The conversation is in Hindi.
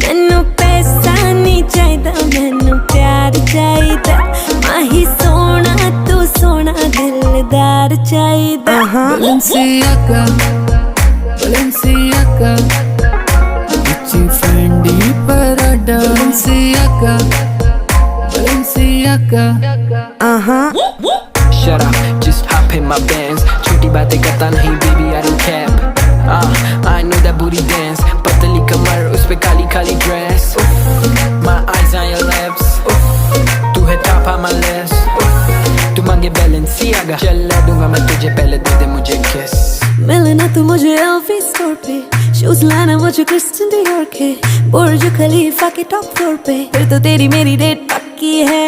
मैनू पैसा नहीं चाहिदा, मैनू प्यार चाहिदा। माही सोना तू सोना दिलदार चाहिदा। Balenciaga, Balenciaga, Gucci, Fendi, Prada. Balenciaga, Balenciaga. Shut up, just hop in my Benz. छोटी बातें करता नहीं baby, I don't cap. I know that booty dance. पतली कमर उस पे Kali Kali dress. My eyes on your lips. तू है top on my list. तू मांगे Balenciaga, चला दूंगा मैं तुझे, पहले दे दे मुझे kiss. मिलना तू मुझे LV स्टोर पे, शूज लाना मुझे क्रिस्टियन डियोर के, बुर्ज खलीफा के टॉप फ्लोर पे। फिर तो तेरी मेरी डेट पक्की है।